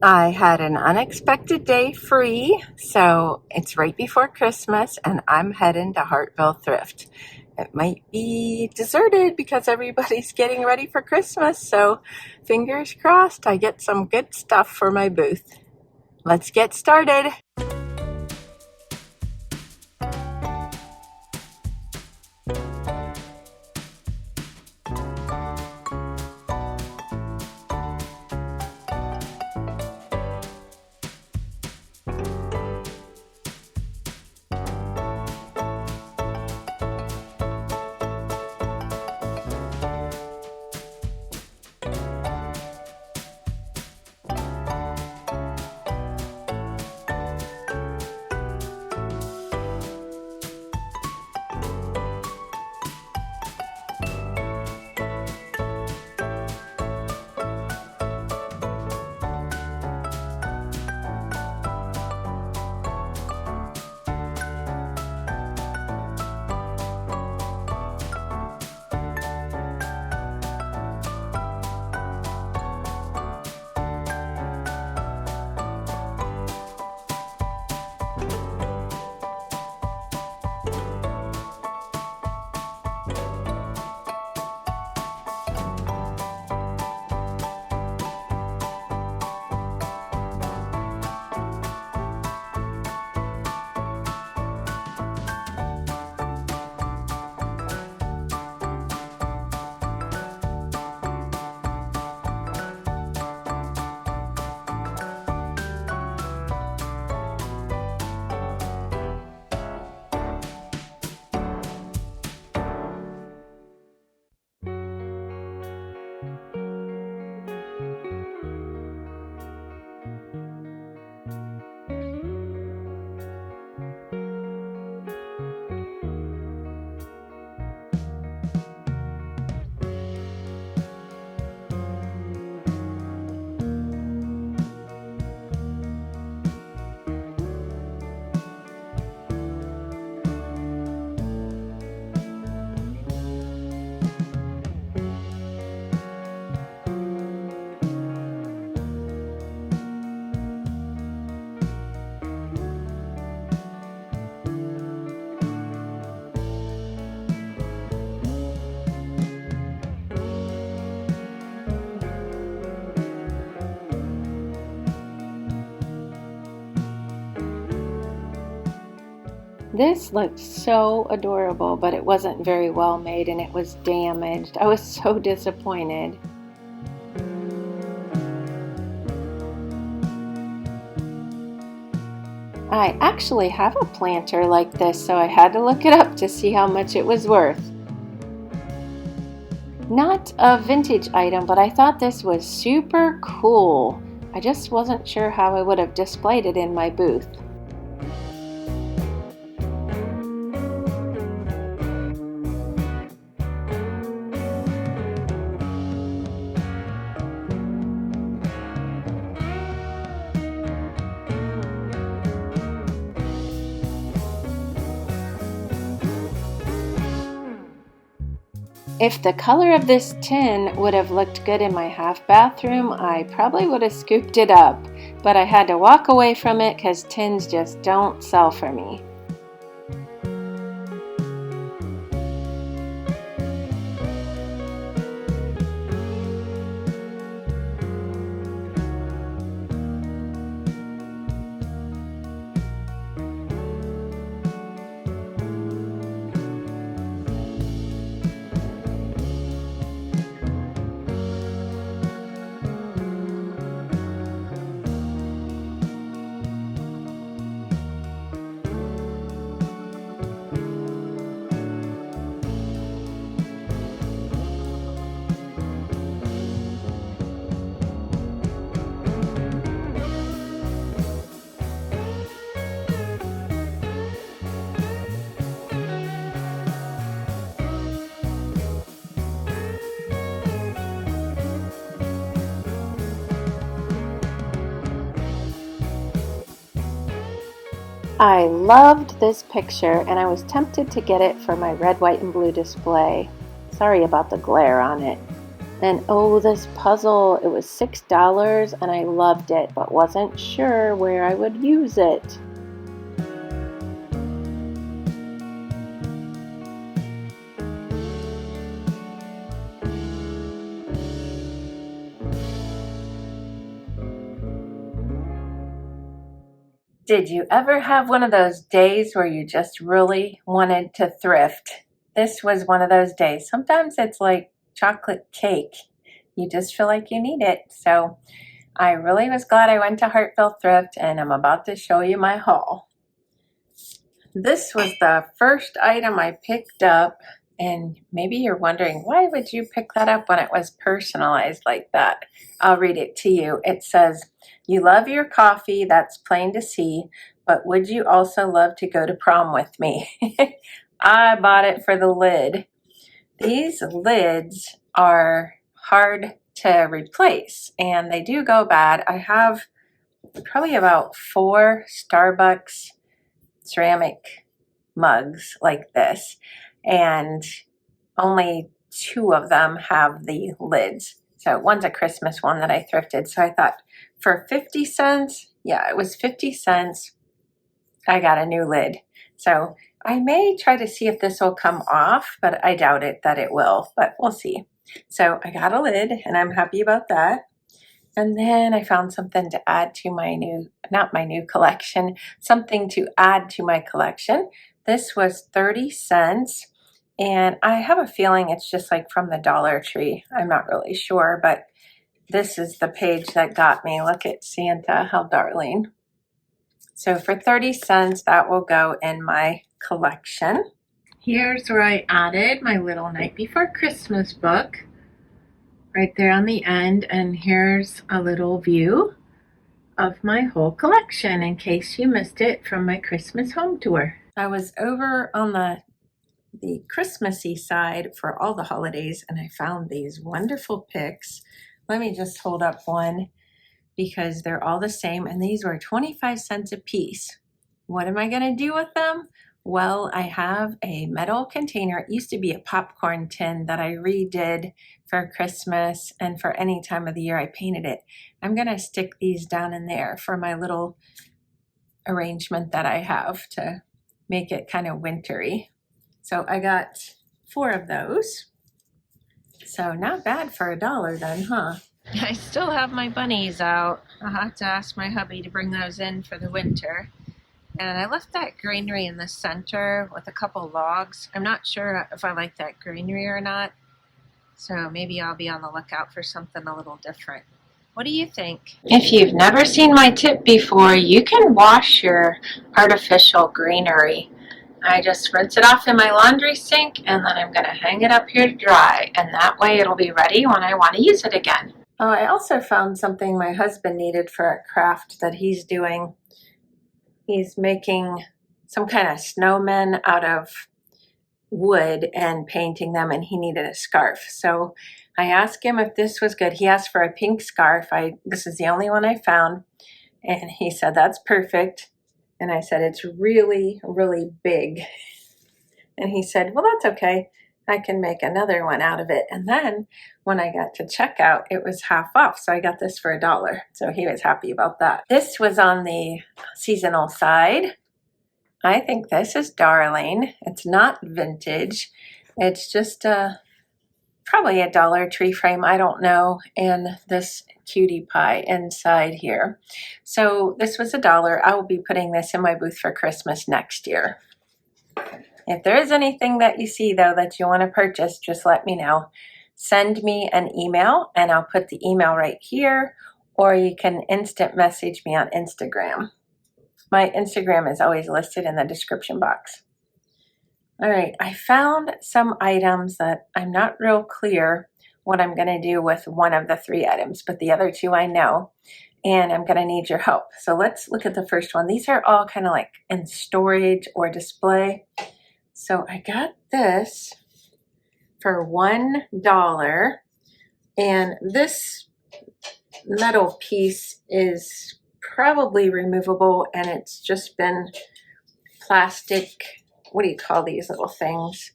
I had an unexpected day free, so it's right before Christmas, and I'm heading to Hartville Thrift. It might be deserted because everybody's getting ready for Christmas, so fingers crossed I get some good stuff for my booth. Let's get started. This looked so adorable, but it wasn't very well made and it was damaged. I was so disappointed. I actually have a planter like this, so I had to look it up to see how much it was worth. Not a vintage item, but I thought this was super cool. I just wasn't sure how I would have displayed it in my booth. If the color of this tin would have looked good in my half bathroom, I probably would have scooped it up, but I had to walk away from it because tins just don't sell for me. I loved this picture and I was tempted to get it for my red, white, and blue display. Sorry about the glare on it. And oh, this puzzle, it was $6 and I loved it, but wasn't sure where I would use it. Did you ever have one of those days where you just really wanted to thrift? This was one of those days. Sometimes it's like chocolate cake. You just feel like you need it. So I really was glad I went to Hartville Thrift, and I'm about to show you my haul. This was the first item I picked up, and maybe you're wondering, why would you pick that up when it was personalized like that? I'll read it to you. It says, "You love your coffee, that's plain to see, but would you also love to go to prom with me?" I bought it for the lid. These lids are hard to replace, and they do go bad. I have probably about 4 Starbucks ceramic mugs like this, and only 2 of them have the lids. So one's a Christmas one that I thrifted. So I thought for 50 cents, yeah, it was 50 cents, I got a new lid. So I may try to see if this will come off, but I doubt it that it will, but we'll see. So I got a lid and I'm happy about that. And then I found something to add to my new, not my new collection, something to add to my collection. This was 30 cents. And I have a feeling it's just like from the Dollar Tree. I'm not really sure, but this is the page that got me. Look at Santa, how darling. So for 30 cents, that will go in my collection. Here's where I added my little Night Before Christmas book. Right there on the end, and here's a little view of my whole collection in case you missed it from my Christmas home tour. I was over on the Christmassy side for all the holidays, and I found these wonderful picks. Let me just hold up one because they're all the same, and these were 25 cents a piece. What am I going to do with them? Well, I have a metal container. It used to be a popcorn tin that I redid for Christmas and for any time of the year I painted it. I'm going to stick these down in there for my little arrangement that I have to make it kind of wintry. So I got 4 of those. So not bad for $1 then, huh? I still have my bunnies out. I'll have to ask my hubby to bring those in for the winter. And I left that greenery in the center with a couple logs. I'm not sure if I like that greenery or not, so maybe I'll be on the lookout for something a little different. What do you think? If you've never seen my tip before, you can wash your artificial greenery. I just rinse it off in my laundry sink, and then I'm going to hang it up here to dry, and that way it'll be ready when I want to use it again. Oh, I also found something my husband needed for a craft that he's doing. He's making some kind of snowmen out of wood and painting them, and he needed a scarf. So I asked him if this was good. He asked for a pink scarf. This is the only one I found, and he said that's perfect. And I said it's really, really big. And he said, well, that's okay. I can make another one out of it. And then when I got to checkout, it was half off. So I got this for $1. So he was happy about that. This was on the seasonal side. I think this is darling. It's not vintage. It's just probably a Dollar Tree frame. I don't know. And this cutie pie inside here. So this was $1. I will be putting this in my booth for Christmas next year. If there is anything that you see, though, that you want to purchase, just let me know. Send me an email, and I'll put the email right here, or you can instant message me on Instagram. My Instagram is always listed in the description box. All right, I found some items that I'm not real clear what I'm going to do with one of the 3 items, but the other 2 I know, and I'm going to need your help. So let's look at the first one. These are all kind of like in storage or display. So I got this for $1, and this metal piece is probably removable, and it's just been plastic, what do you call these little things,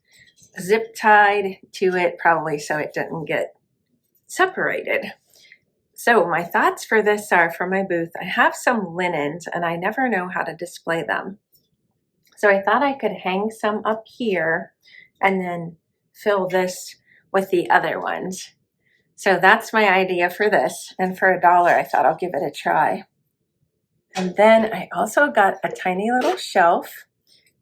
zip tied to it, probably so it didn't get separated. So my thoughts for this are, for my booth, I have some linens and I never know how to display them. So I thought I could hang some up here and then fill this with the other ones. So that's my idea for this. And for $1, I thought I'll give it a try. And then I also got a tiny little shelf.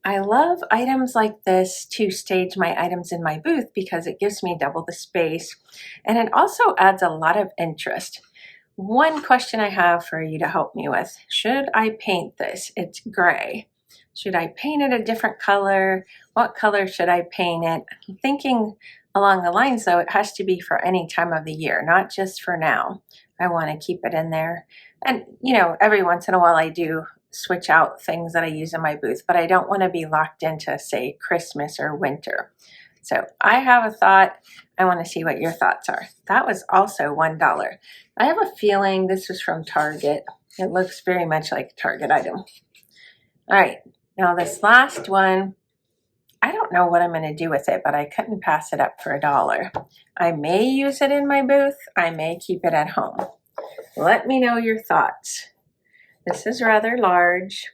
I love items like this to stage my items in my booth because it gives me double the space. And it also adds a lot of interest. One question I have for you to help me with: should I paint this? It's gray. Should I paint it a different color? What color should I paint it? I'm thinking along the lines, though, it has to be for any time of the year, not just for now. I want to keep it in there. And, you know, every once in a while I do switch out things that I use in my booth, but I don't want to be locked into, say, Christmas or winter. So I have a thought. I want to see what your thoughts are. That was also $1. I have a feeling this was from Target. It looks very much like a Target item. All right, now this last one, I don't know what I'm going to do with it, but I couldn't pass it up for $1. I may use it in my booth. I may keep it at home. Let me know your thoughts. This is rather large,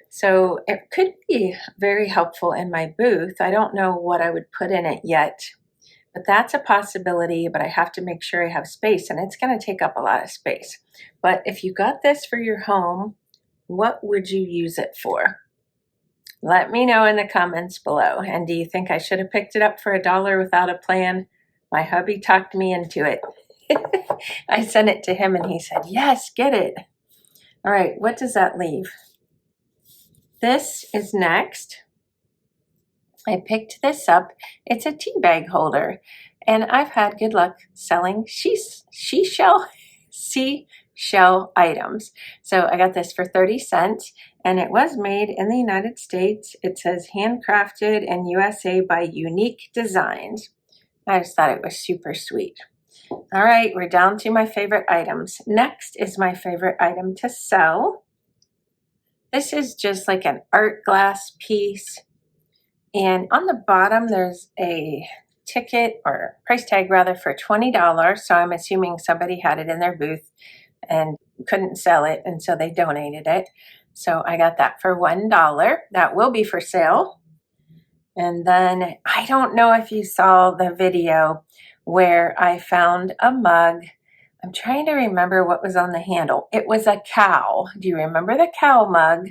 so it could be very helpful in my booth. I don't know what I would put in it yet, but that's a possibility, but I have to make sure I have space, and it's going to take up a lot of space. But if you got this for your home, what would you use it for? Let me know in the comments below. And do you think I should have picked it up for $1 without a plan? My hubby talked me into it. I sent it to him and he said, yes, get it. All right, what does that leave? This is next. I picked this up. It's a tea bag holder, and I've had good luck selling seashell items. So I got this for 30 cents, and it was made in the United States. It says handcrafted in USA by Unique Designs. I just thought it was super sweet. All right, we're down to my favorite items. Next is my favorite item to sell. This is just like an art glass piece. And on the bottom, there's a ticket, or price tag rather, for $20. So I'm assuming somebody had it in their booth and couldn't sell it, and so they donated it. So I got that for $1. That will be for sale. And then I don't know if you saw the video where I found a mug. I'm trying to remember what was on the handle. It was a cow. Do you remember the cow mug?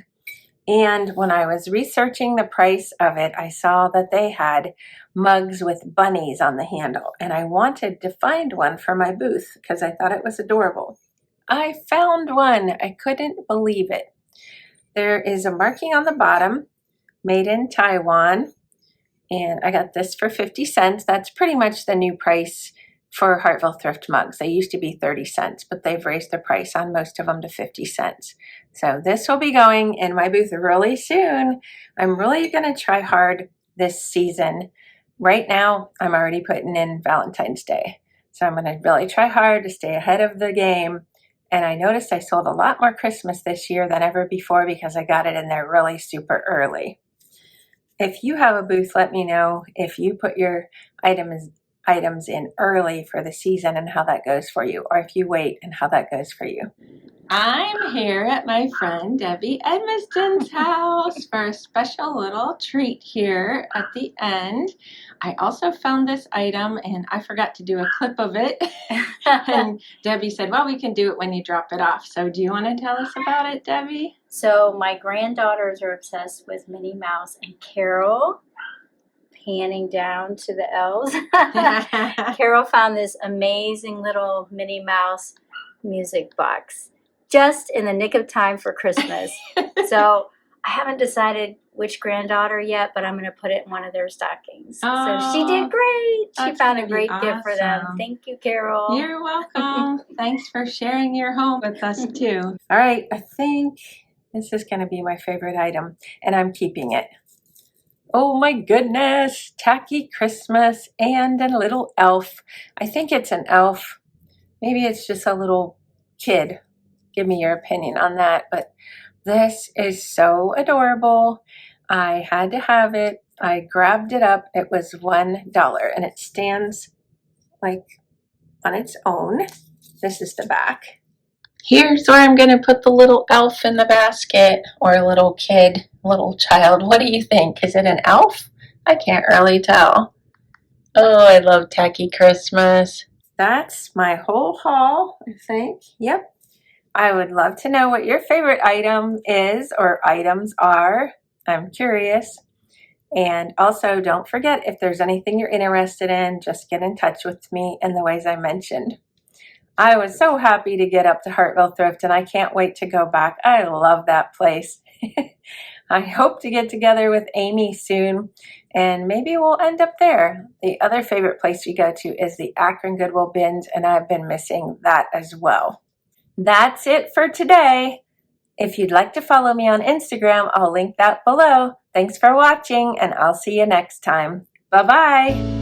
And when I was researching the price of it, I saw that they had mugs with bunnies on the handle. And I wanted to find one for my booth because I thought it was adorable. I found one. I couldn't believe it. There is a marking on the bottom, made in Taiwan. And I got this for 50 cents. That's pretty much the new price for Hartville Thrift mugs. They used to be 30 cents, but they've raised the price on most of them to 50 cents. So this will be going in my booth really soon. I'm really going to try hard this season. Right now, I'm already putting in Valentine's Day. So I'm going to really try hard to stay ahead of the game. And I noticed I sold a lot more Christmas this year than ever before because I got it in there really super early. If you have a booth, let me know if you put your items in early for the season and how that goes for you, or if you wait and how that goes for you. I'm here at my friend Debbie Edmiston's house for a special little treat here at the end. I also found this item and I forgot to do a clip of it. And Debbie said, well, we can do it when you drop it off. So do you want to tell us about it, Debbie? So my granddaughters are obsessed with Minnie Mouse, and Carol, panning down to the elves, Carol found this amazing little Minnie Mouse music box just in the nick of time for Christmas. So I haven't decided which granddaughter yet, but I'm going to put it in one of their stockings. Oh, so she did great. She found a great awesome gift for them. Thank you, Carol. You're welcome. Thanks for sharing your home with us too. All right, I think this is going to be my favorite item, and I'm keeping it. Oh my goodness, tacky Christmas and a little elf. I think it's an elf. Maybe it's just a little kid. Give me your opinion on that. But this is so adorable. I had to have it. I grabbed it up. It was $1, and it stands like on its own. This is the back. Here's where I'm going to put the little elf in the basket, or a little kid, little child. What do you think? Is it an elf? I can't really tell. Oh, I love Tacky Christmas. That's my whole haul, I think. Yep. I would love to know what your favorite item is or items are. I'm curious. And also, don't forget, if there's anything you're interested in, just get in touch with me in the ways I mentioned. I was so happy to get up to Hartville Thrift, and I can't wait to go back. I love that place. I hope to get together with Amy soon, and maybe we'll end up there. The other favorite place we go to is the Akron Goodwill bins, and I've been missing that as well. That's it for today. If you'd like to follow me on Instagram, I'll link that below. Thanks for watching, and I'll see you next time. Bye-bye.